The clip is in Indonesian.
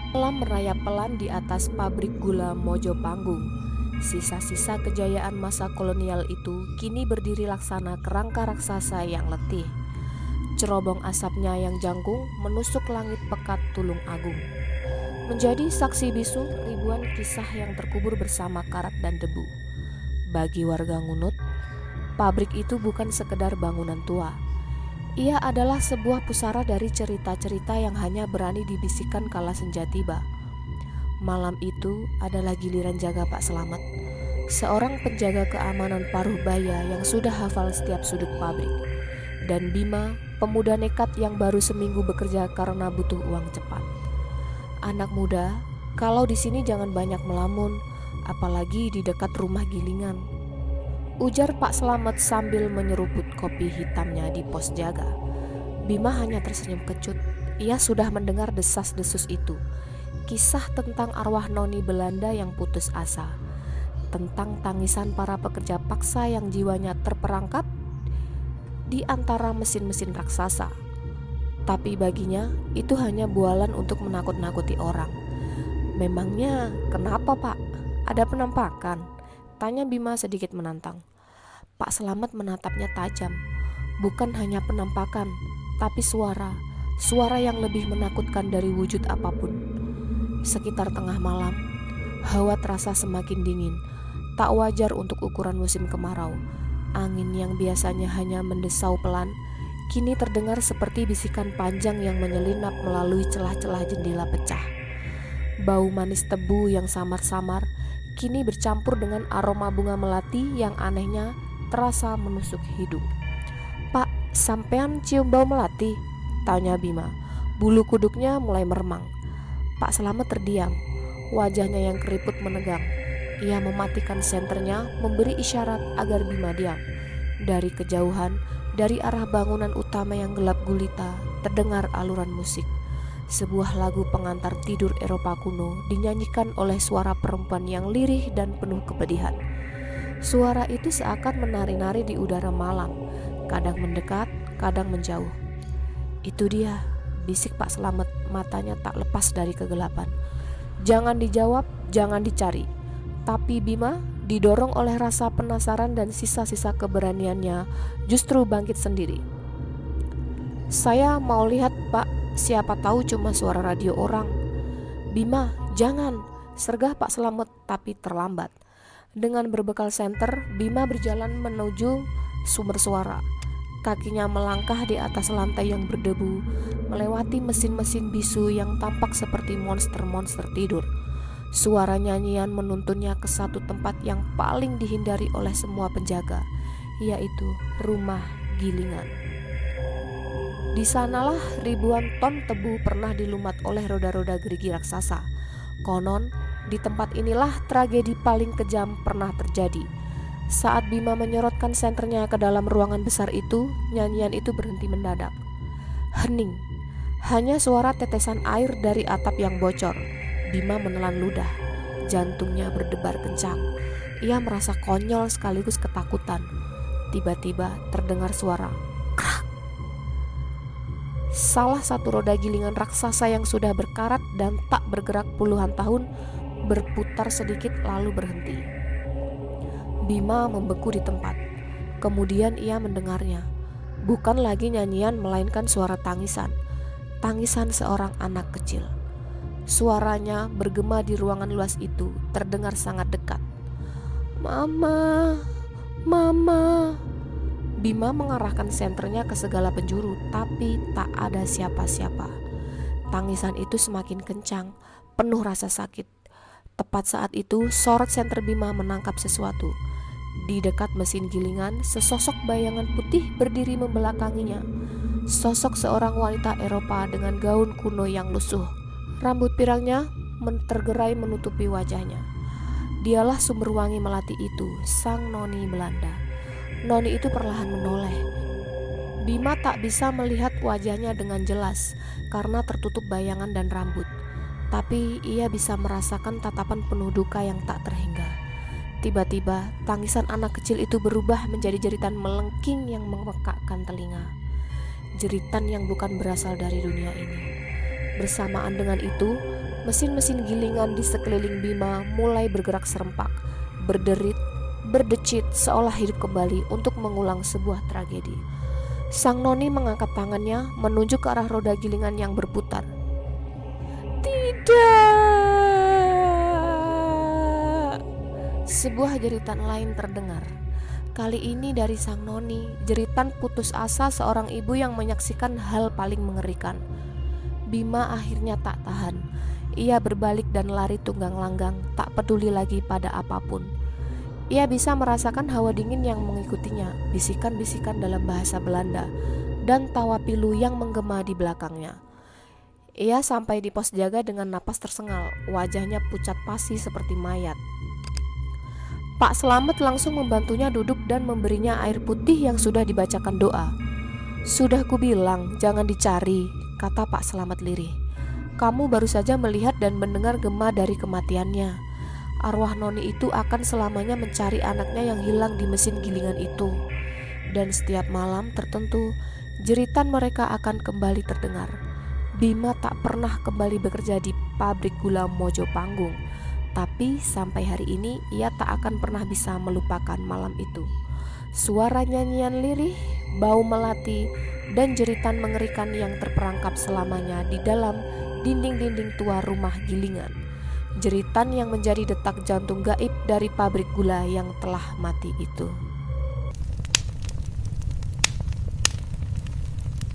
Malam merayap pelan di atas pabrik gula Mojo Panggung. Sisa-sisa kejayaan masa kolonial itu kini berdiri laksana kerangka raksasa yang letih. Cerobong asapnya yang jangkung menusuk langit pekat Tulung Agung. Menjadi saksi bisu ribuan kisah yang terkubur bersama karat dan debu. Bagi warga Ngunut, pabrik itu bukan sekedar bangunan tua. Ia adalah sebuah pusara dari cerita-cerita yang hanya berani dibisikkan kala senja tiba. Malam itu adalah giliran jaga Pak Slamet, seorang penjaga keamanan paruh baya yang sudah hafal setiap sudut pabrik. Dan Bima, pemuda nekat yang baru seminggu bekerja karena butuh uang cepat. Anak muda, kalau di sini jangan banyak melamun, apalagi di dekat rumah gilingan, ujar Pak Slamet sambil menyeruput kopi hitamnya di pos jaga. Bima hanya tersenyum kecut. Ia sudah mendengar desas-desus itu. Kisah tentang arwah noni Belanda yang putus asa, tentang tangisan para pekerja paksa yang jiwanya terperangkap di antara mesin-mesin raksasa. Tapi baginya itu hanya bualan untuk menakut-nakuti orang. Memangnya kenapa, Pak? Ada penampakan? Tanya Bima sedikit menantang. Pak Slamet menatapnya tajam. Bukan hanya penampakan, tapi suara yang lebih menakutkan dari wujud apapun. Sekitar tengah malam, hawa terasa semakin dingin. Tak wajar untuk ukuran musim kemarau. Angin yang biasanya hanya mendesau pelan, kini terdengar seperti bisikan panjang yang menyelinap melalui celah-celah jendela pecah. Bau manis tebu yang samar-samar kini bercampur dengan aroma bunga melati yang anehnya terasa menusuk hidung. "Pak, sampean cium bau melati?" tanya Bima. Bulu kuduknya mulai meremang. Pak Slamet terdiam, wajahnya yang keriput menegang. Ia mematikan senternya, memberi isyarat agar Bima diam. Dari kejauhan, dari arah bangunan utama yang gelap gulita, terdengar aluran musik. Sebuah lagu pengantar tidur Eropa kuno dinyanyikan oleh suara perempuan yang lirih dan penuh kepedihan. Suara itu seakan menari-nari di udara malam, kadang mendekat, kadang menjauh. "Itu dia," bisik Pak Slamet, matanya tak lepas dari kegelapan. Jangan dijawab, jangan dicari. Tapi Bima, didorong oleh rasa penasaran dan sisa-sisa keberaniannya, justru bangkit sendiri. "Saya mau lihat, Pak. Siapa tahu cuma suara radio orang." "Bima, jangan," sergah Pak Slamet, tapi terlambat. Dengan berbekal senter, Bima berjalan menuju sumber suara. Kakinya melangkah di atas lantai yang berdebu, melewati mesin-mesin bisu yang tampak seperti monster-monster tidur. Suara nyanyian menuntunnya ke satu tempat yang paling dihindari oleh semua penjaga, yaitu rumah gilingan. Di sanalah ribuan ton tebu pernah dilumat oleh roda-roda gerigi raksasa. Konon, di tempat inilah tragedi paling kejam pernah terjadi. Saat Bima menyorotkan senternya ke dalam ruangan besar itu, nyanyian itu berhenti mendadak. Hening, hanya suara tetesan air dari atap yang bocor. Bima menelan ludah, jantungnya berdebar kencang. Ia merasa konyol sekaligus ketakutan. Tiba-tiba terdengar suara krak. Salah satu roda gilingan raksasa yang sudah berkarat dan tak bergerak puluhan tahun berputar sedikit lalu berhenti. Bima membeku di tempat. Kemudian ia mendengarnya. Bukan lagi nyanyian melainkan suara tangisan. Tangisan seorang anak kecil. Suaranya bergema di ruangan luas itu, terdengar sangat dekat. "Mama, Mama." Bima mengarahkan senternya ke segala penjuru, tapi tak ada siapa-siapa. Tangisan itu semakin kencang, penuh rasa sakit. Tepat saat itu, sorot senter Bima menangkap sesuatu. Di dekat mesin gilingan, sesosok bayangan putih berdiri membelakanginya. Sosok seorang wanita Eropa dengan gaun kuno yang lusuh. Rambut pirangnya tergerai menutupi wajahnya. Dialah sumber wangi melati itu, sang noni Belanda. Noni itu perlahan menoleh. Bima tak bisa melihat wajahnya dengan jelas karena tertutup bayangan dan rambut. Tapi ia bisa merasakan tatapan penuh duka yang tak terhingga. Tiba-tiba, tangisan anak kecil itu berubah menjadi jeritan melengking yang memekakkan telinga. Jeritan yang bukan berasal dari dunia ini. Bersamaan dengan itu, mesin-mesin gilingan di sekeliling Bima mulai bergerak serempak, berderit, berdecit seolah hidup kembali untuk mengulang sebuah tragedi. Sang noni mengangkat tangannya menunjuk ke arah roda gilingan yang berputar. "Tidak!" Sebuah jeritan lain terdengar. Kali ini dari sang noni, jeritan putus asa seorang ibu yang menyaksikan hal paling mengerikan. Bima akhirnya tak tahan. Ia berbalik dan lari tunggang langgang, tak peduli lagi pada apapun. Ia bisa merasakan hawa dingin yang mengikutinya, bisikan-bisikan dalam bahasa Belanda, dan tawa pilu yang menggema di belakangnya. Ia sampai di pos jaga dengan napas tersengal, wajahnya pucat pasi seperti mayat. Pak Slamet langsung membantunya duduk dan memberinya air putih yang sudah dibacakan doa. "Sudah kubilang, jangan dicari," kata Pak Slamet lirih. "Kamu baru saja melihat dan mendengar gema dari kematiannya. Arwah noni itu akan selamanya mencari anaknya yang hilang di mesin gilingan itu. Dan setiap malam tertentu, jeritan mereka akan kembali terdengar." Bima tak pernah kembali bekerja di pabrik gula Mojo Panggung, tapi sampai hari ini ia tak akan pernah bisa melupakan malam itu. Suara nyanyian lirih, bau melati, dan jeritan mengerikan yang terperangkap selamanya di dalam dinding-dinding tua rumah gilingan. Jeritan yang menjadi detak jantung gaib dari pabrik gula yang telah mati itu.